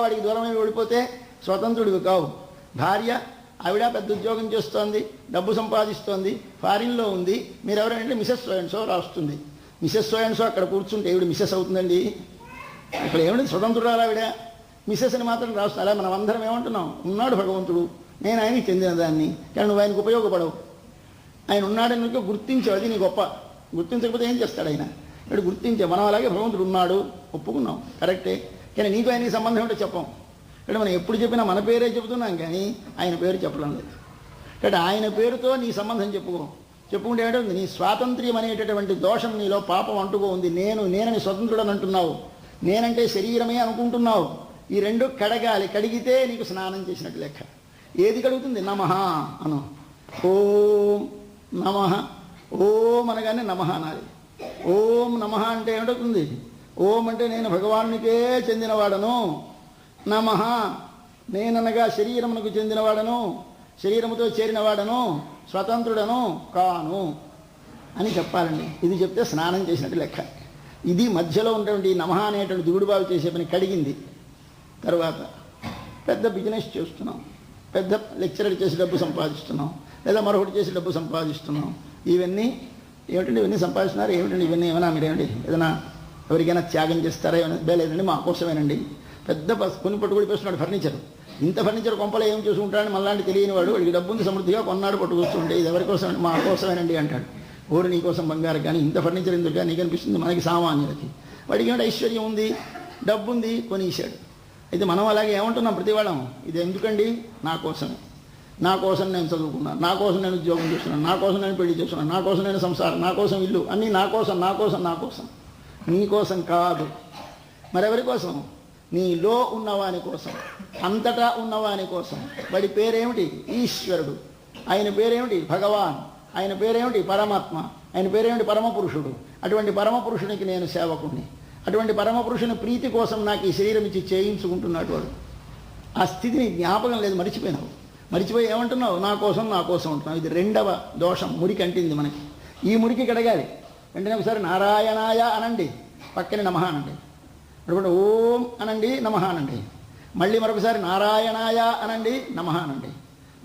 వాడికి దూరమై ఓడిపోతే స్వతంత్రుడివి కావు. భార్య ఆవిడ పెద్ద ఉద్యోగం చేస్తోంది, డబ్బు సంపాదిస్తోంది, ఫారిన్లో ఉంది. మీరు ఎవరంటే మిసెస్ సోయన్సో రాస్తుంది. మిసెస్ సోయన్సో అక్కడ కూర్చుంటే ఈవిడ మిసెస్ అవుతుందండి. ఇక్కడ ఏమిటి స్వతంత్రురాలు ఆవిడ, మిసెస్ అని మాత్రం రాస్తుంది. అలా మనం అందరం ఏమంటున్నాం, ఉన్నాడు భగవంతుడు, నేను ఆయనకి చెందిన దాన్ని, కానీ నువ్వు ఆయనకు ఉపయోగపడవు. ఆయన ఉన్నాడని గుర్తించావు, అది నీ గొప్ప. గుర్తించకపోతే ఏం చేస్తాడు ఆయన? ఇక్కడ గుర్తించే మనం అలాగే భగవంతుడు ఉన్నాడు ఒప్పుకున్నాం, కరెక్టే. కానీ నీకు ఆయనకి సంబంధం ఏంటో చెప్పాం. ఇక్కడ మనం ఎప్పుడు చెప్పినా మన పేరే చెబుతున్నాం కానీ ఆయన పేరు చెప్పడం లేదు. కాబట్టి ఆయన పేరుతో నీ సంబంధం చెప్పుకుంటే ఏంటంటే నీ స్వాతంత్ర్యం అనేటటువంటి దోషం నీలో పాపం అంటుకో ఉంది. నేనని స్వతంత్రుడని అంటున్నావు, నేనంటే శరీరమే అనుకుంటున్నావు. ఈ రెండు కడగాలి. కడిగితే నీకు స్నానం చేసినట్టు లెక్క. ఏది కడుగుతుంది? నమః అను. ఓం నమః. ఓం అనగానే నమః అనాలి. ఓం నమః అంటే ఏమిటవుతుంది? ఓం అంటే నేను భగవానునికే చెందినవాడను, నమః నేననగా శరీరమునకు చెందినవాడను, శరీరముతో చేరినవాడను, స్వతంత్రుడను కాను అని చెప్పాలండి. ఇది చెప్తే స్నానం చేసినట్టు లెక్క. ఇది మధ్యలో ఉన్నటువంటి నమః అనేటువంటి దిగుడుబావి చేసే పని కడిగింది. తర్వాత పెద్ద బిజినెస్ చేస్తున్నాం, పెద్ద లెక్చరర్ చేసి డబ్బు సంపాదిస్తున్నాం, లేదా మరొకటి చేసి డబ్బు సంపాదిస్తున్నాం. ఇవన్నీ ఏమిటండి? ఇవన్నీ సంపాదిస్తున్నారు ఏమిటండి? ఇవన్నీ ఏమైనా మీరేమిటి ఏదైనా ఎవరికైనా త్యాగం చేస్తారా? ఏమైనా లేదండి, మా కోసమేనండి. పెద్ద కొన్ని పట్టుకొడిపోస్తున్నాడు ఫర్నిచర్. ఇంత ఫర్నిచర్ కొంపలో ఏం చేసుకుంటాడని మళ్ళాంటి తెలియని వాడు, వాడికి డబ్బుంది సమృద్ధిగా కొన్నాడు, పట్టుకొస్తుంటే ఇది ఎవరి కోసం? మా కోసమేనండి అంటాడు. ఓరు నీ కోసం బంగారు, కానీ ఇంత ఫర్నిచర్ ఎందుకు నీకు అనిపిస్తుంది? మనకి సామాన్యులకి. వాడికి ఏమిటి? ఐశ్వర్యం ఉంది, డబ్బు ఉంది, కొనిసాడు. అయితే మనం అలాగే ఏమంటున్నాం ప్రతి వాళ్ళం, ఇది ఎందుకండి? నా కోసమే. నా కోసం నేను చదువుకున్నాను, నా కోసం నేను ఉద్యోగం చేస్తున్నాను, నా కోసం నేను పెళ్లి చేస్తున్నాను, నా కోసం నేను సంసారం, నా కోసం ఇల్లు, అన్నీ నా కోసం, నా కోసం, నా కోసం. నీ కోసం కాదు. మరెవరి కోసం? నీలో ఉన్నవాని కోసం, అంతటా ఉన్నవాని కోసం. వాడి పేరేమిటి? ఈశ్వరుడు. ఆయన పేరేమిటి? భగవాన్. ఆయన పేరేమిటి? పరమాత్మ. ఆయన పేరేమిటి? పరమపురుషుడు. అటువంటి పరమపురుషునికి నేను సేవకుణ్ణి. అటువంటి పరమపురుషుని ప్రీతి కోసం నాకు ఈ శరీరం ఇచ్చి చేయించుకుంటున్నాడు వాడు. ఆ స్థితిని జ్ఞాపకం లేదు, మరిచిపోయినావు. మరిచిపోయి ఏమంటున్నావు? నా కోసం, నా కోసం అంటున్నావు. ఇది రెండవ దోషం, మురికి అంటింది మనకి. ఈ మురికి కడగాలి. వెంటనే ఒకసారి నారాయణాయ అనండి, పక్కనే నమః అనండి. అటువంటి ఓం అనండి, నమః అనండి. మళ్ళీ మరొకసారి నారాయణాయ అనండి, నమః అనండి.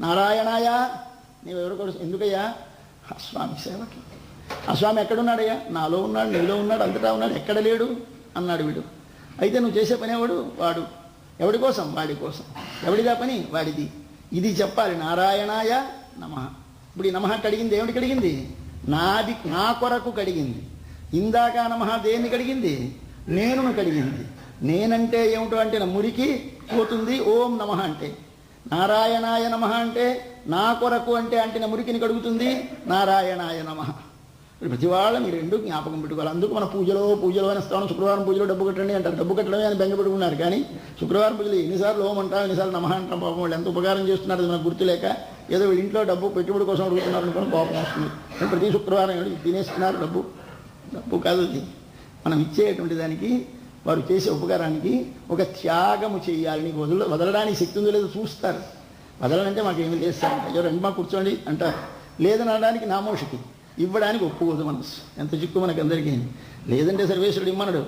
నారాయణాయ నీవు ఎవరి కోసం? ఎందుకయ్యా? ఆ స్వామి సేవకి. ఆ స్వామి ఎక్కడున్నాడయ్యా? నాలో ఉన్నాడు, నీలో ఉన్నాడు, అంతటా ఉన్నాడు, ఎక్కడ లేడు అన్నాడు వీడు. అయితే నువ్వు చేసే పనేవాడు వాడు. ఎవడి కోసం? వాడి కోసం. ఎవడిదా పని? వాడిది. ఇది చెప్పాలి. నారాయణాయ నమః. ఇప్పుడు ఈ నమః కడిగింది ఏమిటి? కడిగింది నాది, నా కొరకు కడిగింది. ఇందాక నమః దేన్ని కడిగింది? నేనును కడిగింది. నేనంటే ఏమిటో అంటే నా మురికి పోతుంది ఓం నమః అంటే. నారాయణాయ నమః అంటే నా కొరకు అంటే నా మురికిని కడుగుతుంది నారాయణాయ నమః. ప్రతివాళ్ళం ఈ రెండు జ్ఞాపకం పెట్టుకోవాలి. అందుకు మన పూజలో అని స్థానం శుక్రవారం పూజలో డబ్బు కట్టండి అంటారు. డబ్బు కట్టడమే అని బెంగ పెట్టుకున్నారు. కానీ శుక్రవారం పూజలు ఎన్నిసార్లు ఓం అంటాం, ఎన్నిసార్లు నమః అంటాం. పాపం వాళ్ళు ఎంత ఉపకారం చేస్తున్నారు అది మనకు గుర్తులేక ఏదో ఇంట్లో డబ్బు పెట్టుబడి కోసం అడుగుతున్నారు అనుకుని కోపం వస్తుంది. ప్రతి శుక్రవారం ఏమిటి తినేస్తున్నారు డబ్బు? డబ్బు కాదు అది. మనం ఇచ్చేటువంటి దానికి, వారు చేసే ఉపకారానికి ఒక త్యాగము చేయాలి. నీకు వదలడానికి శక్తి ఉందో లేదో చూస్తారు. వదలనంటే మాకు ఏమి చేస్తారంట, అయ్యో రెండు మా కూర్చోండి అంటారు. లేదనడానికి నామోషికి, ఇవ్వడానికి ఒప్పుకోదు మనసు. ఎంత చిక్కు మనకి అందరికీ. లేదంటే సర్వేశ్వరుడు ఇమ్మన్నాడు,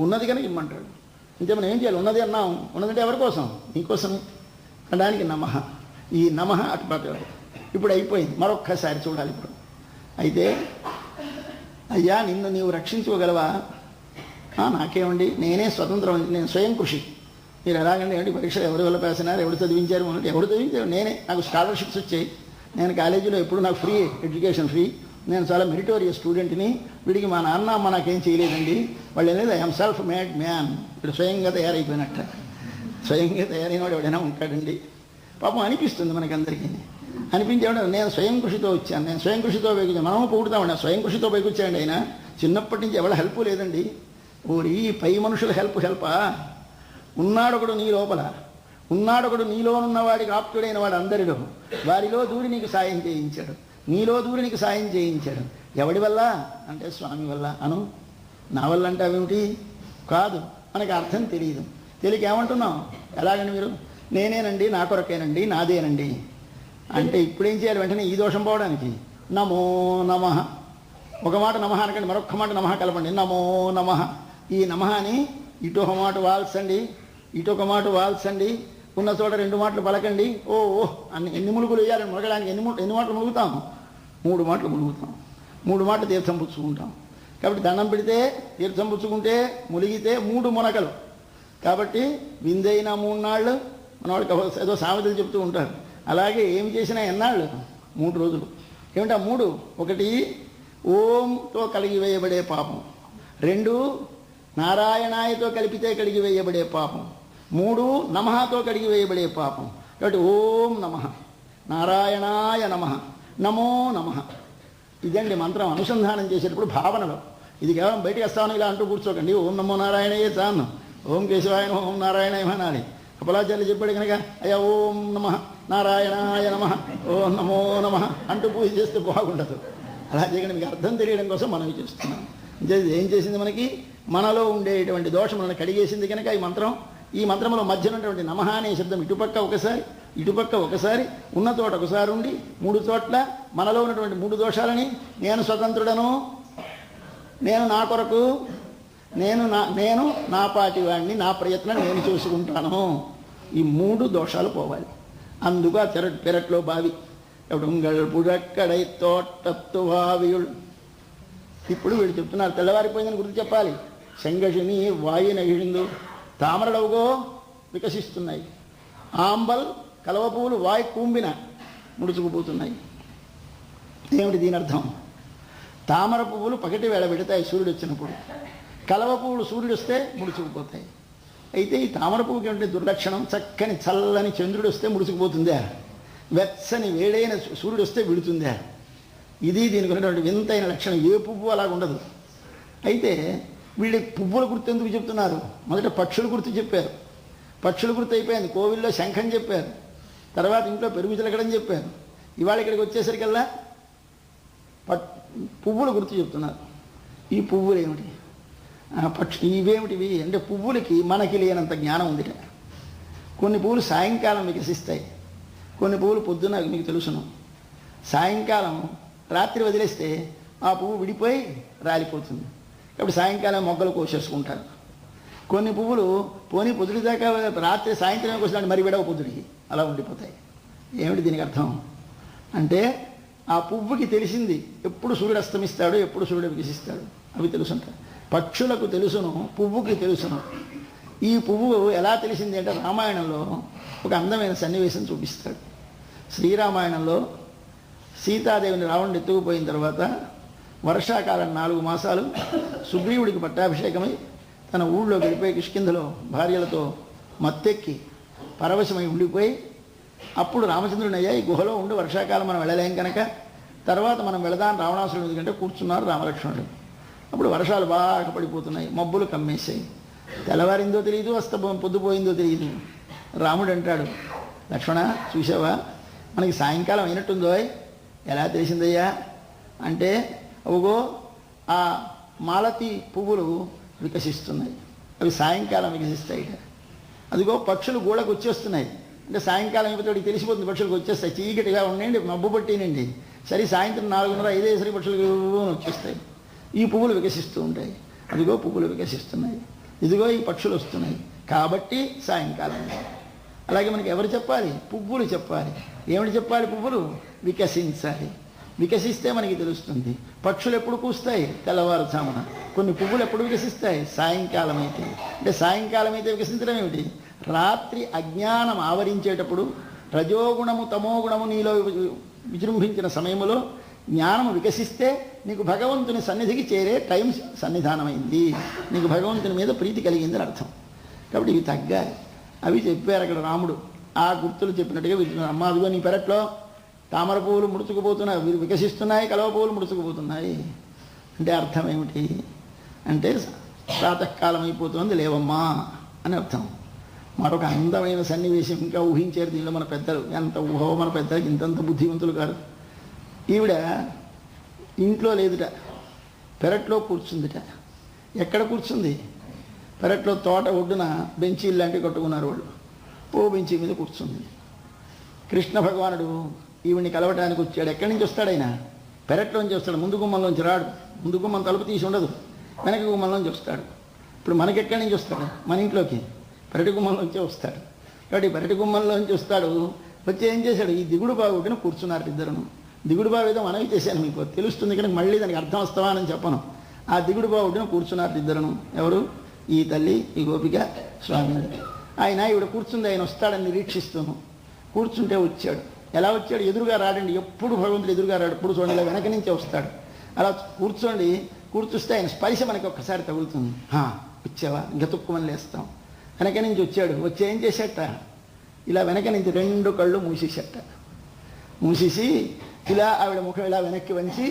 ఉన్నది కనుక ఇమ్మంటాడు. ఇంతే మనం ఏం చేయాలి? ఉన్నది అన్నాం, ఉన్నదంటే ఎవరి కోసం? నీకోసమే అనడానికి నమః. ఈ నమః అటుపట్టాడు. ఇప్పుడు అయిపోయింది, మరొక్కసారి చూడాలి. ఇప్పుడు అయితే అయ్యా నిన్ను నీవు రక్షించుకోగలవా? నాకేమండి, నేనే స్వతంత్రం, నేను స్వయం కృషి. మీరు ఎలాగండి ఏమిటి పరీక్షలు ఎవరి వల్ల పేసినారు, ఎవరు చదివించారు అన్నట్టు? ఎవరు చదివించారు? నేనే. నాకు స్కాలర్షిప్స్ వచ్చాయి. నేను కాలేజీలో ఎప్పుడు నాకు ఫ్రీ ఎడ్యుకేషన్ ఫ్రీ. నేను చాలా మెరిటోరియస్ స్టూడెంట్ని. వీడికి మా నాన్న అమ్మ నాకేం చేయలేదండి. వాళ్ళు అనేది ఐఎమ్ సెల్ఫ్ మేడ్ మ్యాన్. ఇప్పుడు స్వయంగా తయారైపోయినట్ట. స్వయంగా తయారైన వాడు ఎవడైనా ఉంటాడండి? పాపం అనిపిస్తుంది మనకందరికీ. అనిపించేవాడు నేను స్వయం కృషితో వచ్చాను, నేను స్వయం కృషితో పైకొచ్చాను. మనము పొగుడుతామండి, స్వయం కృషితో పైకొచ్చాయండి. ఆయన చిన్నప్పటి నుంచి ఎవరి హెల్ప్ లేదండి. ఊరి పై మనుషుల హెల్పా? ఉన్నాడొకడు నీ లోపల, ఉన్నాడొకడు నీలోనున్నవాడికి ఆప్తుడైన వాడు అందరిలో. వారిలో దూరి నీకు సాయం చేయించాడు, నీలో దూరి నీకు సాయం చేయించాడు. ఎవడి వల్ల అంటే స్వామి వల్ల అను. నా వల్ల అంటే అవేమిటి? కాదు, మనకి అర్థం తెలియదు. తెలియక ఏమంటున్నాం? ఎలాగండి మీరు? నేనేనండి, నా కొరకేనండి, నాదేనండి అంటే ఇప్పుడేం చేయాలి? వెంటనే ఈ దోషం పోవడానికి నమో నమః. ఒక మాట నమః అనకండి, మరొక్క మాట నమః కలపండి. నమో నమః. ఈ నమః అని ఇటు ఒక మాట వాల్సండి, ఇటొక మాట వాల్సండి, ఉన్న చోట 2 మాటలు పలకండి. ఓ ఓ అన్ని ఎన్ని ములుగులు వేయాలని మునగడానికి ఎన్ని మాటలు ములుగుతాం? 3 మాటలు ములుగుతాం. 3 మాటలు తీర్థం పుచ్చుకుంటాం. కాబట్టి దండం పెడితే తీర్థం పుచ్చుకుంటే ములిగితే 3 మునకలు. కాబట్టి విందైనా 3 నాళ్ళు, మన వాళ్ళకి ఏదో సామెతలు చెప్తూ ఉంటారు. అలాగే ఏమి చేసినా ఎన్నాళ్ళు? 3 రోజులు. ఏమిటా 3? 1 ఓంతో కలిగి వేయబడే పాపం, 2 నారాయణాయతో కలిపితే కడిగి వేయబడే పాపం, 3 నమఃతో కడిగి వేయబడే పాపం. కాబట్టి ఓం నమః, నారాయణాయ నమః, నమో నమః. ఇదండి మంత్రం అనుసంధానం చేసేటప్పుడు భావనలో. ఇది కేవలం బయటికి వస్తాను ఇలా అంటూ కూర్చోకండి. ఓం నమో నారాయణయే చాను, ఓం కేశవాయ నమః, ఓం నారాయణాయ అనాలి. కపలాచార్యులు చెప్పాడు కనుక అయ్యా ఓం నమః నారాయణాయ నమః, ఓం నమో నమః అంటూ పూజ చేస్తే బాగుండదు. అలా చేయకుండా మీకు అర్థం తెలియడం కోసం మనం చేస్తున్నాం. ఏం చేసింది? మనకి మనలో ఉండేటువంటి దోషములను కడిగేసింది కనుక ఈ మంత్రంలో మధ్యన ఉన్నటువంటి నమః అనే శబ్దం ఇటుపక్క ఒకసారి ఉన్న చోట ఒకసారి ఉండి 3 చోట్ల మనలో ఉన్నటువంటి 3 దోషాలని నేను స్వతంత్రుడను, నేను నా కొరకు, నేను నా పాటి వాడిని, నా ప్రయత్నం నేను చూసుకుంటాను. ఈ 3 దోషాలు పోవాలి. అందుకు ఆ పెరట్లో బావి ఉంగళ్ పుడక్కడై తోటత్తు వావియుల్. ఇప్పుడు వీళ్ళు చెప్తున్నారు తెల్లవారిపోయిందని గుర్తు చెప్పాలి. శంగషిని వాయున ఇడిందు తామరలవుగో వికసిస్తున్నాయి. ఆంబల్ కలవ పువ్వులు వాయు కూంబిన ముడుచుకుపోతున్నాయి. ఏమిటి దీని అర్థం? తామర పువ్వులు పగటి వేళ పెడతాయి సూర్యుడు వచ్చినప్పుడు, కలవ పువ్వులు సూర్యుడు వస్తే ముడుచుకుపోతాయి. అయితే ఈ తామర పువ్వుకి ఏమిటి దుర్లక్షణం? చక్కని చల్లని చంద్రుడు వస్తే ముడుచుకుపోతుందా? వెచ్చని వేడైన సూర్యుడు వస్తే విడుతుందా? ఇది దీనికి ఉన్నటువంటి వింతైన లక్షణం. ఏ పువ్వు అలాగ ఉండదు. అయితే వీళ్ళు పువ్వుల గుర్తు ఎందుకు చెప్తున్నారు? మొదట పక్షుల గుర్తు చెప్పారు. పక్షుల గుర్తు అయిపోయింది. కోవిల్లో శంఖం చెప్పారు, తర్వాత ఇంట్లో పెరుగు చిలకడం చెప్పారు. ఇవాళ ఇక్కడికి వచ్చేసరికల్లా పువ్వుల గుర్తు చెప్తున్నారు. ఈ పువ్వులు ఏమిటి? ఇవేమిటివి అంటే పువ్వులకి మనకి లేనంత జ్ఞానం ఉంది. కొన్ని పువ్వులు సాయంకాలం వికసిస్తాయి, కొన్ని పువ్వులు పొద్దున మీకు తెలుసును. సాయంకాలం రాత్రి వదిలేస్తే ఆ పువ్వు విడిపోయి రాలిపోతుంది. కాబట్టి సాయంకాలం మొగ్గలు కోసేసుకుంటారు. కొన్ని పువ్వులు పోనీ పొద్దుటి దాకా రాత్రి సాయంత్రం కోసినట్టు మరి విడవ పొద్దుడికి అలా ఉండిపోతాయి. ఏమిటి దీనికి అర్థం? అంటే ఆ పువ్వుకి తెలిసింది ఎప్పుడు సూర్యుడు అస్తమిస్తాడు, ఎప్పుడు సూర్యుడు వికసిస్తాడు అవి తెలుసుంటాయి. పక్షులకు తెలుసును, పువ్వుకి తెలుసును. ఈ పువ్వు ఎలా తెలిసింది అంటే రామాయణంలో ఒక అందమైన సన్నివేశం చూపిస్తాడు. శ్రీరామాయణంలో సీతాదేవిని రావణుడు ఎత్తుకుపోయిన తర్వాత వర్షాకాలం 4 మాసాలు సుగ్రీవుడికి పట్టాభిషేకమై తన ఊళ్ళో గడిపోయి కిష్కింధలో భార్యలతో మత్తెక్కి పరవశమై ఉండిపోయి అప్పుడు రామచంద్రుని అయ్యా ఈ గుహలో ఉండి వర్షాకాలం మనం వెళ్ళలేం కనుక తర్వాత మనం వెళదాం రావణాసురుడు ఎందుకంటే కూర్చున్నారు రామలక్ష్మణుడు. అప్పుడు వర్షాలు బాగా పడిపోతున్నాయి, మబ్బులు కమ్మేశాయి. తెల్లవారిందో తెలియదు, పొద్దుపోయిందో తెలియదు. రాముడు అంటాడు, లక్ష్మణ చూసావా మనకి సాయంకాలం అయినట్టుందో? ఎలా తెలిసిందయ్యా అంటే అవగో ఆ మాలతి పువ్వులు వికసిస్తున్నాయి, అవి సాయంకాలం వికసిస్తాయి. అదిగో పక్షులు గూడకు వచ్చేస్తున్నాయి అంటే సాయంకాలం అయిపోతే తెలిసిపోతుంది, పక్షులకు వచ్చేస్తాయి. చీకటిగా ఉండండి, మబ్బు పట్టినండి, సరే సాయంత్రం 4:30, 5 పక్షులు వచ్చేస్తాయి. ఈ పువ్వులు వికసిస్తూ ఉంటాయి. అదిగో పువ్వులు వికసిస్తున్నాయి, ఇదిగో ఈ పక్షులు వస్తున్నాయి కాబట్టి సాయంకాలం. అలాగే మనకి ఎవరు చెప్పాలి? పువ్వులు చెప్పాలి. ఏమిటి చెప్పాలి? పువ్వులు వికసించాలి. వికసిస్తే మనకి తెలుస్తుంది. పక్షులు ఎప్పుడు కూస్తాయి? తెల్లవారుజామున. కొన్ని పువ్వులు ఎప్పుడు వికసిస్తాయి? సాయంకాలం అయితే. అంటే సాయంకాలం అయితే వికసించడం ఏమిటి? రాత్రి అజ్ఞానం ఆవరించేటప్పుడు రజోగుణము తమోగుణము నీలో విజృంభించిన సమయంలో జ్ఞానము వికసిస్తే నీకు భగవంతుని సన్నిధికి చేరే టైం సన్నిధానమైంది, నీకు భగవంతుని మీద ప్రీతి కలిగిందని అర్థం. కాబట్టి ఇవి తగ్గాలి. అవి చెప్పారు అక్కడ రాముడు. ఆ గుర్తులు చెప్పినట్టుగా వింటున్నారు. అమ్మ అదిగో నీ పెరట్లో తామర పువ్వులు ముడుచుకుపోతున్నాయి, వికసిస్తున్నాయి, కలవ పువ్వులు ముడుచుకుపోతున్నాయి. అంటే అర్థం ఏమిటి అంటే ప్రాతకాలం అయిపోతుంది లేవమ్మా అని అర్థం. మరొక అందమైన సన్నివేశం ఇంకా ఊహించారు దీనిలో మన పెద్దలు. ఎంత ఊహో మన పెద్దలకి ఇంతంత బుద్ధిమంతులు కాదు. ఈవిడ ఇంట్లో లేదుట, పెరట్లో కూర్చుందిట. ఎక్కడ కూర్చుంది? పెరట్లో తోట ఒడ్డున బెంచీలు లాంటివి కట్టుకున్నారు వాళ్ళు. ఓ బెంచీ మీద కూర్చుంది. కృష్ణ భగవానుడు ఈవిడిని కలవటానికి వచ్చాడు. ఎక్కడి నుంచి వస్తాడు ఆయన? పెరట్లోంచి వస్తాడు. ముందు గుమ్మంలోంచి రాడు. ముందు గుమ్మం తలుపు తీసి ఉండదు, వెనక గుమ్మంలోంచి వస్తాడు. ఇప్పుడు మనకెక్కడి నుంచి వస్తాడు? మన ఇంట్లోకి. పెరటి గుమ్మంలోంచి వస్తాడు. కాబట్టి పెరటి గుమ్మంలోంచి వస్తాడు. వచ్చి ఏం చేశాడు, ఈ దిగుడు బావుడిని కూర్చున్నారు ఇద్దరును. దిగుడు బావు ఏదో మనవి చేశాను, మీకు తెలుస్తుంది కనుక మళ్ళీ దానికి అర్థం వస్తామని చెప్పను. ఆ దిగుడు బావుడిని కూర్చున్నారు ఇద్దరును. ఎవరు? ఈ తల్లి, ఈ గోపిక, స్వామి. ఆయన ఈవిడ కూర్చుంది, ఆయన వస్తాడని నిరీక్షిస్తాను. కూర్చుంటే వచ్చాడు. ఎలా వచ్చాడు? ఎదురుగా రాడండి, ఎప్పుడు భగవంతుడు ఎదురుగా రాడు. ఎప్పుడు చూడండి, ఇలా వెనక నుంచే వస్తాడు. అలా కూర్చుస్తే ఆయన స్పర్శ మనకి ఒక్కసారి తగులుతుంది. వచ్చావా, గతుక్కుమని లేస్తాం. వెనక నుంచి వచ్చాడు. వచ్చి ఏం చేసేట, ఇలా వెనక నుంచి 2 కళ్ళు మూసేసేట. మూసేసి ఇలా ఆవిడ ముఖం ఇలా వెనక్కి వంచి,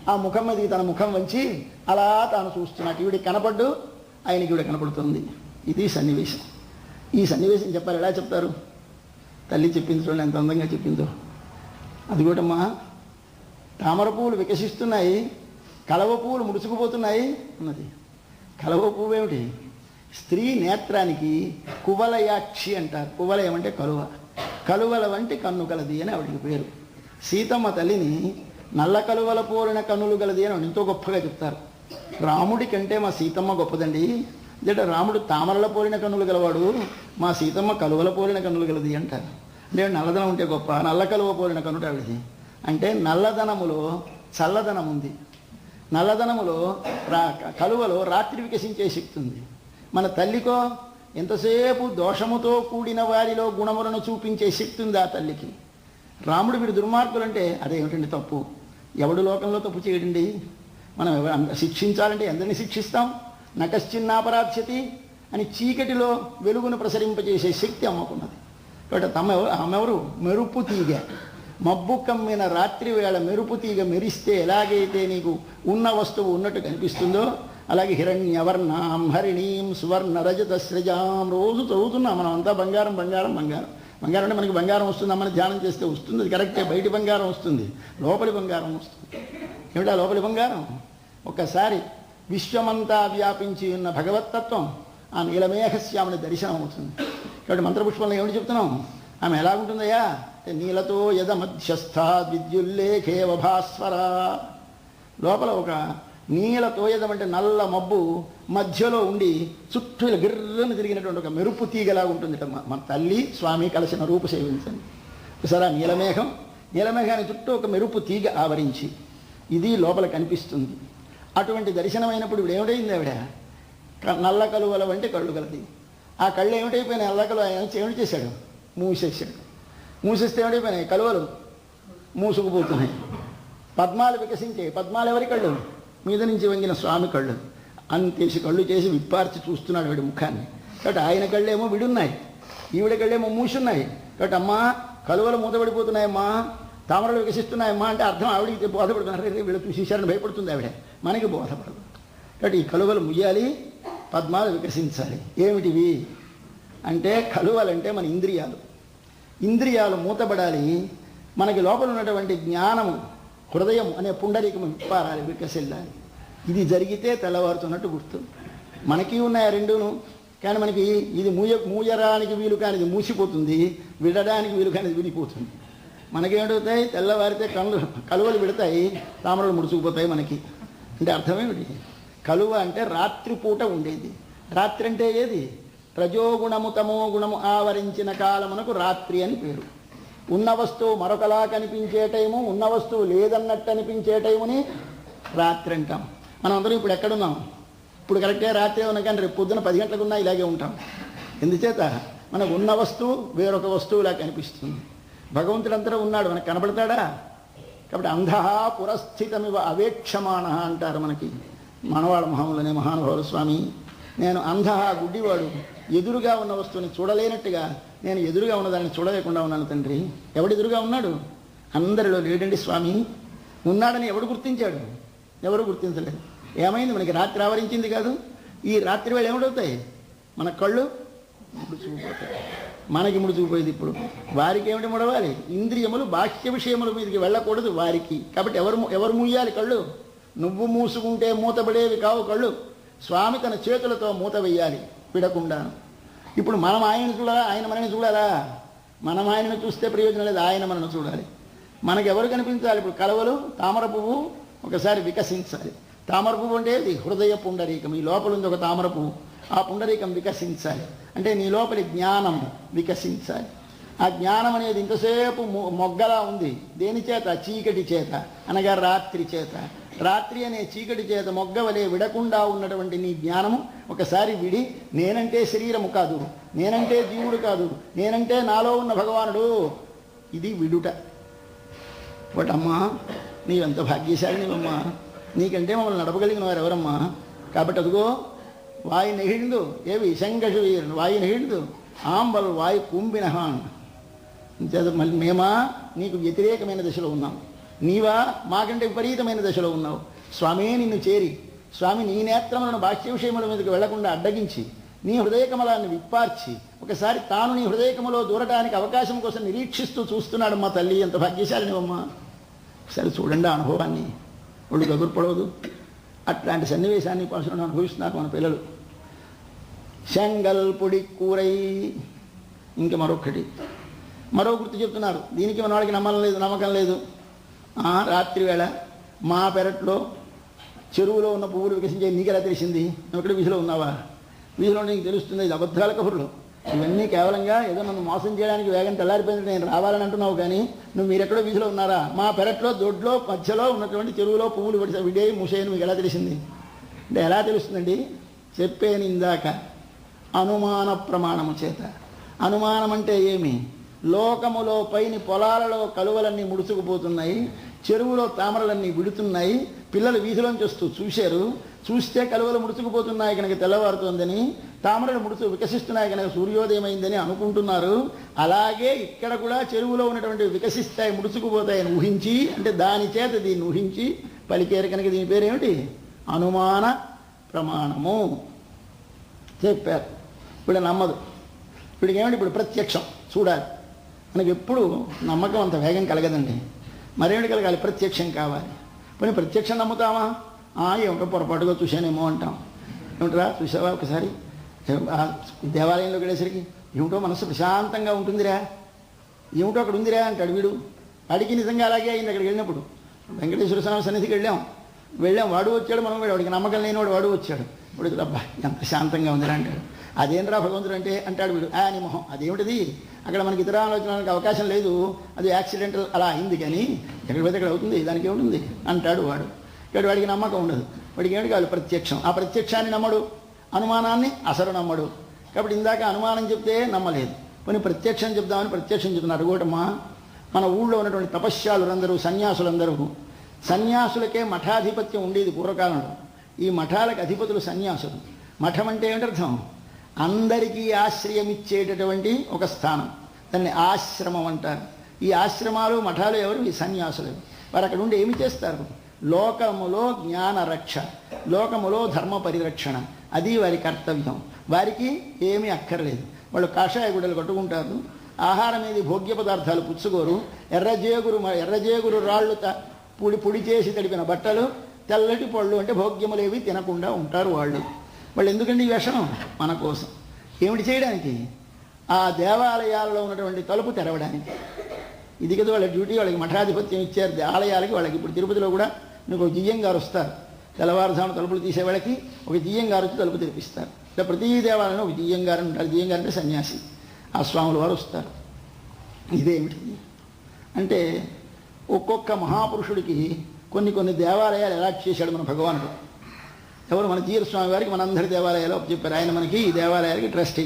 ఆ ముఖం మీదకి తన ముఖం వంచి అలా తాను చూస్తున్నాడు. ఈవిడికి కనపడ్డు, ఆయనకి ఈవిడ కనపడుతుంది. ఇది సన్నివేశం. ఈ సన్నివేశం చెప్పారు. ఎలా చెప్తారు? తల్లి చెప్పింది చూడండి, ఎంత అందంగా చెప్పిందో. అది కూడమ్మా, తామర పువ్వులు వికసిస్తున్నాయి, కలవ పువ్వులు ముడుచుకుపోతున్నాయి అన్నది. కలవ పువ్వు ఏమిటి? స్త్రీ నేత్రానికి కువలయాక్షి అంటారు. కువలయం అంటే కలువ. కలువల వంటి కన్ను కలది అని ఆవిడికి పేరు. సీతమ్మ తల్లిని నల్ల కలువల పోలిన కన్నులు గలది అని ఎంతో గొప్పగా చెప్తారు. రాముడి కంటే మా సీతమ్మ గొప్పదండి. అంటే రాముడు తామరల పోలిన కన్నులు గలవాడు, మా సీతమ్మ కలువల పోలిన కన్నులు గలది అంటారు. అంటే నల్లదనం ఉంటే గొప్ప, నల్ల కలువ పోలిన కన్నుట ఆవిడది. అంటే నల్లదనములో చల్లదనం ఉంది. నల్లదనములో కలువలో రాత్రి వికసించే శక్తి ఉంది. మన తల్లికో ఎంతసేపు దోషముతో కూడిన వారిలో గుణములను చూపించే శక్తి ఉంది ఆ తల్లికి. రాముడు వీడు దుర్మార్గులంటే అదేమిటండి తప్పు? ఎవడు లోకంలో తప్పు చేయడండి? మనం శిక్షించాలంటే ఎందరిని శిక్షిస్తాం? నకశ్చిన్నాపరాధ్యతి అని చీకటిలో వెలుగును ప్రసరింపజేసే శక్తి అమ్మకున్నది. కాబట్టి అమ్మెవరు? మెరుపు తీగ. మబ్బు కమ్మిన రాత్రి వేళ మెరుపు తీగ మెరిస్తే ఎలాగైతే నీకు ఉన్న వస్తువు ఉన్నట్టు కనిపిస్తుందో, అలాగే హిరణ్యవర్ణాం హరిణీం సువర్ణ రజత సృజాం రోజు చదువుతున్నాం మనం అంతా. బంగారం బంగారం బంగారం బంగారం అంటే మనకి బంగారం వస్తుందమ్మని ధ్యానం చేస్తే వస్తుంది. అది కరెక్టే. బయటి బంగారం వస్తుంది, లోపలి బంగారం వస్తుంది. ఏమిటా లోపలి బంగారం? ఒక్కసారి విశ్వమంతా వ్యాపించి ఉన్న భగవత్తత్వం ఆ నీలమేఘశ్యామని దర్శనం అవుతుంది. కాబట్టి మంత్రపుష్పంలో ఏమిటి చెప్తున్నాం? ఆమె ఎలాగుంటుందయ్యా అంటే నీలతో యద మధ్యస్థా విద్యుల్లేఖేవ భాస్వర. లోపల ఒక నీలతోయదం అంటే నల్ల మబ్బు మధ్యలో ఉండి చుట్టూ గిర్రను తిరిగినటువంటి ఒక మెరుపు తీగలా ఉంటుంది. మన తల్లి స్వామి కలిసిన రూపు సేవించండి. సరే, నీలమేఘాన్ని చుట్టూ ఒక మెరుపు తీగ ఆవరించి ఇది లోపల కనిపిస్తుంది. అటువంటి దర్శనమైనప్పుడు ఇప్పుడు ఏమిటైంది? ఆవిడ నల్ల కలువల వంటి కళ్ళు కలది. ఆ కళ్ళు ఏమిటైపోయినాయి? నల్ల కలువ ఆయన ఏమిటి చేశాడు? మూసేసాడు. మూసేస్తే ఏమిటైపోయినాయి? కలువలు మూసుకుపోతున్నాయి. పద్మాలు వికసించాయి. పద్మాలు ఎవరి కళ్ళు? మీద నుంచి వంగిన స్వామి కళ్ళు. అంతేసి కళ్ళు చేసి విప్పార్చి చూస్తున్నాడు వీడి ముఖాన్ని. కాబట్టి ఆయన కళ్ళేమో విడున్నాయి, ఈవిడ కళ్ళేమో మూసున్నాయి. కాబట్టి అమ్మా కలువలు మూతపడిపోతున్నాయమ్మా, తామరలు వికసిస్తున్నాయమ్మా అంటే అర్థం ఆవిడికి బోధపడుతున్నారు. వీళ్ళు చూసేశారని భయపడుతుంది ఆవిడ, మనకి బోధపడదు. కాబట్టి ఈ కలువలు ముయ్యాలి, పద్మాలు వికసించాలి. ఏమిటివి అంటే కలువలంటే మన ఇంద్రియాలు. ఇంద్రియాలు మూతపడాలి. మనకి లోపల ఉన్నటువంటి జ్ఞానము, హృదయం అనే పుండరీకము విప్పారాలి, వికసిల్లాలి. ఇది జరిగితే తెల్లవారుతున్నట్టు గుర్తు. మనకి ఉన్నాయి ఆ రెండును. కానీ మనకి ఇది మూయరానికి వీలు కానిది మూసిపోతుంది, విడడానికి వీలు కానిది విడిపోతుంది. మనకేమిటవుతాయి? తెల్లవారితే కలువలు విడతాయి, తామరలు ముడుచుకుపోతాయి మనకి. అంటే అర్థమేమిటి? కలువ అంటే రాత్రిపూట ఉండేది. రాత్రి అంటే ఏది? రజోగుణము తమో గుణము ఆవరించిన కాలమునకు రాత్రి అని పేరు. ఉన్న వస్తువు మరొకలా కనిపించే టైము, ఉన్న వస్తువు లేదన్నట్టు అనిపించే టైముని రాత్రి అంటాం. మనం అందరం ఇప్పుడు ఎక్కడున్నాం? ఇప్పుడు కరెక్టే రాత్రి ఉన్నా, కానీ రేపు పొద్దున 10 గంటలకు ఉన్నా ఇలాగే ఉంటాం. ఎందుచేత మనకు ఉన్న వస్తువు వేరొక వస్తువులా కనిపిస్తుంది. భగవంతుడు అంతటా ఉన్నాడు, మనకు కనబడతాడా? కాబట్టి అంధః పురస్థితమివ అవేక్షమాణ అంటారు మనకి మనవాళ్ళ మహాములనే మహానుభావులు. స్వామి, నేను అంధః గుడ్డివాడు, ఎదురుగా ఉన్న వస్తువుని చూడలేనట్టుగా నేను ఎదురుగా ఉన్నదాన్ని చూడలేకుండా ఉన్నాను తండ్రి. ఎవడు ఎదురుగా ఉన్నాడు? అందరిలో లేడండి స్వామి. ఉన్నాడని ఎవడు గుర్తించాడు? ఎవరు గుర్తించలేదు. ఏమైంది? మనకి రాత్రి ఆవరించింది కాదు. ఈ రాత్రి వేళ ఏమిటవుతాయి? మన కళ్ళు ముడుచుకుపోతాయి. మనకి ముడుచుకుపోయేది. ఇప్పుడు వారికి ఏమిటి ముడవాలి? ఇంద్రియములు బాహ్య విషయముల మీదకి వెళ్ళకూడదు వారికి. కాబట్టి ఎవరు మూయాలి కళ్ళు? నువ్వు మూసుకుంటే మూతపడేవి కావు కళ్ళు. స్వామి తన చేతులతో మూత వెయ్యాలి విడకుండా. ఇప్పుడు మనం ఆయనను చూడాలా, ఆయన మనని చూడాలా? మనం ఆయనను చూస్తే ప్రయోజనం లేదు, ఆయన మనను చూడాలి. మనకు ఎవరు కనిపించాలి? ఇప్పుడు కలవలు, తామర పువ్వు ఒకసారి వికసించాలి. తామర పువ్వు అంటే ఇది హృదయ పుండరీకం. ఈ లోపల ఉంది ఒక తామర పువ్వు. ఆ పుండరీకం వికసించాలి. అంటే నీ లోపలి జ్ఞానం వికసించాలి. ఆ జ్ఞానం అనేది ఇంతసేపు మొగ్గలా ఉంది. దేని చేత? చీకటి చేత, అనగా రాత్రి చేత. రాత్రి అనే చీకటి చేత మొగ్గవలే విడకుండా ఉన్నటువంటి నీ జ్ఞానము ఒకసారి విడి, నేనంటే శరీరము కాదు, నేనంటే జీవుడు కాదు, నేనంటే నాలో ఉన్న భగవానుడు, ఇది విడుట. బటమ్మా నీవెంత భాగ్యశాలినివమ్మా, నీకంటే మమ్మల్ని నడపగలిగిన వారు ఎవరమ్మా? కాబట్టి అదిగో వాయి నెహిందు ఏవి శంకషు వాయి నెహిందు ఆంబల్ వాయి కుంభినహాన్. మళ్ళీ మేమా నీకు వ్యతిరేకమైన దశలో ఉన్నాం, నీవా మాకంటే విపరీతమైన దశలో ఉన్నావు. స్వామే నిన్ను చేరి, స్వామి నీ నేత్రములను బాహ్య విషయముల మీదకి వెళ్లకుండా అడ్డగించి నీ హృదయకమలాన్ని విప్పార్చి ఒకసారి తాను నీ హృదయకమలో దూరటానికి అవకాశం కోసం నిరీక్షిస్తూ చూస్తున్నాడు. మా తల్లి ఎంత భాగ్యశాలినివమ్మా. ఒకసారి చూడండి ఆ అనుభవాన్ని, ఒళ్ళు గగుర్పడవదు. అట్లాంటి సన్నివేశాన్ని పరశురాముడు అనుభవిస్తున్నారు మన పిల్లలు. శంగల్ పొడి కూరై. ఇంకా మరో గుర్తు చెప్తున్నారు. దీనికి మన వాళ్ళకి నమ్మకం లేదు. రాత్రి వేళ మా పెరట్లో చెరువులో ఉన్న పువ్వులు వికసించే నీకెలా తెలిసింది? నువ్వు ఎక్కడ వీధిలో ఉన్నావా? వీధిలో నీకు తెలుస్తుంది. ఇది అబద్ధాల కబుర్లు. ఇవన్నీ కేవలంగా ఏదో నన్ను మోసం చేయడానికి వేగం తెల్లారిపోయింది నేను రావాలని అంటున్నావు, కానీ నువ్వు మీరెక్కడో వీధిలో ఉన్నారా? మా పెరట్లో దొడ్లో మధ్యలో ఉన్నటువంటి చెరువులో పువ్వులు విడే మూసేయని మీకు ఎలా తెలిసింది అంటే ఎలా తెలుస్తుందండి? చెప్పేను ఇందాక, అనుమాన ప్రమాణము చేత. అనుమానం అంటే ఏమి? లోకములో పైని పొలాలలో కలువలన్నీ ముడుచుకుపోతున్నాయి, చెరువులో తామరలన్నీ విడుతున్నాయి, పిల్లలు వీధిలోంచి వస్తూ చూశారు, చూస్తే కలువలు ముడుచుకుపోతున్నాయి కనుక తెల్లవారుతోందని, తామరలు వికసిస్తున్నాయి కనుక సూర్యోదయమైందని అనుకుంటున్నారు. అలాగే ఇక్కడ కూడా చెరువులో ఉన్నటువంటి వికసిస్తాయి, ముడుచుకుపోతాయని ఊహించి, అంటే దాని చేత దీన్ని ఊహించి పలికేరు కనుక దీని పేరేమిటి? అనుమాన ప్రమాణము చెప్పారు. ఇప్పుడు నమ్మదు. ఇప్పటికి ఏమిటి? ఇప్పుడు ప్రత్యక్షం చూడాలి. మనకి ఎప్పుడు నమ్మకం అంత వేగం కలగదండి. మరేమిటి కలగాలి? ప్రత్యక్షం కావాలి. పోనీ ప్రత్యక్షం నమ్ముతామా? ఏమిటో పొరపాటుగా చూశానేమో అంటాం. ఏమిట్రా చూసావా ఒకసారి దేవాలయంలోకి వెళ్ళేసరికి ఏమిటో మనసు ప్రశాంతంగా ఉంటుందిరా, ఏమిటో అక్కడ ఉందిరా అంటాడు వీడు. వాడికి నిజంగా అలాగే అయింది. అక్కడికి వెళ్ళినప్పుడు వెంకటేశ్వర స్వామి సన్నిధికి వెళ్ళాం, వాడు వచ్చాడు, మనం వాడికి నమ్మకం లేనివాడు వాడు వచ్చాడు. ఇప్పుడు అబ్బా ఎంత శాంతంగా ఉందిరా అంటాడు. అదేంట్రా భగవంతుడు అంటే అంటాడు వీడు. అని మొహం అదేమిటిది, అక్కడ మనకి ఇతర ఆలోచనలకు అవకాశం లేదు, అది యాక్సిడెంటల్ అలా అయింది, కానీ ఎక్కడ పోతే అక్కడ అవుతుంది, దానికి ఏముంటుంది అంటాడు వాడు. ఇక్కడ వాడికి నమ్మకం ఉండదు. వాడికి ఏమిటి కావాలి? ప్రత్యక్షం. ఆ ప్రత్యక్షాన్ని నమ్మడు, అనుమానాన్ని అసలు నమ్మడు. కాబట్టి ఇందాక అనుమానం చెప్తే నమ్మలేదు, కొన్ని ప్రత్యక్షం చెప్దామని ప్రత్యక్షం చెప్తున్నారు. అడుగోటమ్మా, మన ఊళ్ళో ఉన్నటువంటి తపస్యాలులందరూ సన్యాసులందరూ, సన్యాసులకే మఠాధిపత్యం ఉండేది పూర్వకాలంలో. ఈ మఠాలకు అధిపతులు సన్యాసులు. మఠం అంటే ఏమిటి అర్థం? అందరికీ ఆశ్రయం ఇచ్చేటటువంటి ఒక స్థానం, దాన్ని ఆశ్రమం అంటారు. ఈ ఆశ్రమాలు మఠాలు ఎవరు? ఈ సన్యాసులు. వారు అక్కడ ఉండి ఏమి చేస్తారు? లోకములో జ్ఞాన రక్ష, లోకములో ధర్మ పరిరక్షణ, అది వారి కర్తవ్యం. వారికి ఏమీ అక్కర్లేదు. వాళ్ళు కాషాయ గుడ్డలు కట్టుకుంటారు, ఆహారం ఏది భోగ్య పదార్థాలు పుచ్చుకోరు, ఎర్రజేగురు రాళ్ళు పొడి చేసి తడిపిన బట్టలు, తెల్లటి పళ్ళు అంటే భోగ్యములేవి తినకుండా ఉంటారు వాళ్ళు. ఎందుకండి ఈ వ్యసనం? మన కోసం. ఏమిటి చేయడానికి? ఆ దేవాలయాల్లో ఉన్నటువంటి తలుపు తెరవడానికి. ఇది కదా వాళ్ళ డ్యూటీ. వాళ్ళకి మఠాధిపత్యం ఇచ్చారు ఆలయాలకి. వాళ్ళకి ఇప్పుడు తిరుపతిలో కూడా మీకు ఒక జియ్యం గారు వస్తారు, తెల్లవారుజామున తలుపులు తీసే వాళ్ళకి ఒక జియ్యం గారు వచ్చి తలుపు తెరిపిస్తారు. ఇలా ప్రతి దేవాలయంలో ఒక జియ్యం గారు ఉంటారు. జియ్యం గారు అంటే సన్యాసి, ఆ స్వాముల వారు వస్తారు. ఇదేమిటి అంటే ఒక్కొక్క మహాపురుషుడికి కొన్ని దేవాలయాలు అలాట్ చేశాడు మన భగవానుడు. ఎవరు? మన జీరస్వామి వారికి మనందరి దేవాలయాలు చెప్పారు. ఆయన మనకి ఈ దేవాలయాలకి ట్రస్టీ.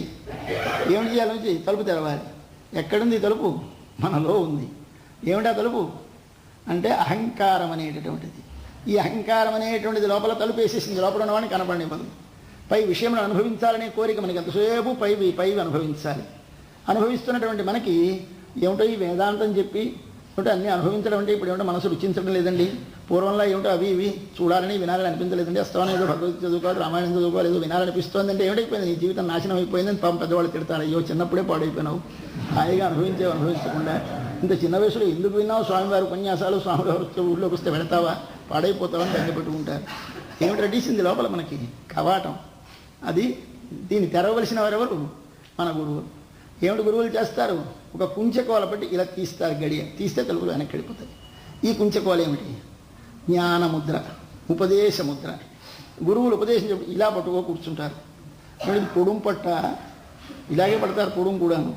ఏమిటి చేయాలని? తలుపు తెరవాలి. ఎక్కడుంది తలుపు? మనలో ఉంది. ఏమిటా తలుపు అంటే అహంకారం అనేటటువంటిది. ఈ అహంకారం అనేటువంటిది లోపల తలుపు వేసేసింది. లోపల ఉన్నవాడిని కనపడనివ్వదు. పై విషయంలో అనుభవించాలనే కోరిక మనకి ఎంతసేపు పైవి అనుభవించాలి. అనుభవిస్తున్నటువంటి మనకి ఏమిటో ఈ వేదాంతం చెప్పి ఏమిటో అన్నీ అనుభవించడం అంటే ఇప్పుడు ఏమిటో మనసు రుచించడం లేదండి. పూర్వంలో ఏమిటో అవి ఇవి చూడాలని వినాలని అనిపించలేదండి. అస్తమానం ఏదో భగవద్గీత చదువుకోవాలి, రామాయణం చదువుకోవాలి, ఏదో వినాలనిపిస్తుంది. అంటే ఏమిటైపోయింది? నీ జీవితం నాశనం అయిపోయిందని పెద్దవాళ్ళు తిడతారు. అయ్యో చిన్నప్పుడే పాడైపోయినావు, హాయిగా అనుభవించకుండా ఇంత చిన్న వయసులో ఎందుకు విన్నావు స్వామివారి ఉపన్యాసాలు, స్వామివారు ఊళ్ళోకి వస్తే వెళతావా, పాడైపోతావని బెంగ పెట్టుకుంటారు. ఏమిటి రెడ్డిసింది లోపల మనకి? కవాటం. అది దీన్ని తెరవలసిన వారెవరు? మన గురువులు. ఏమిటి గురువులు చేస్తారు? ఒక కుంచెకోల పట్టి ఇలా తీస్తారు, గడియ తీస్తే తలుపులు వెనక్కి వెళ్ళిపోతాయి. ఈ కుంచెకోల ఏమిటి? జ్ఞానముద్ర, ఉపదేశముద్ర. గురువులు ఉపదేశం చెప్పి ఇలా పట్టుకో కూర్చుంటారు. వీడిది పొడుం పట్ట, ఇలాగే పడతారు పొడుం కూడాను.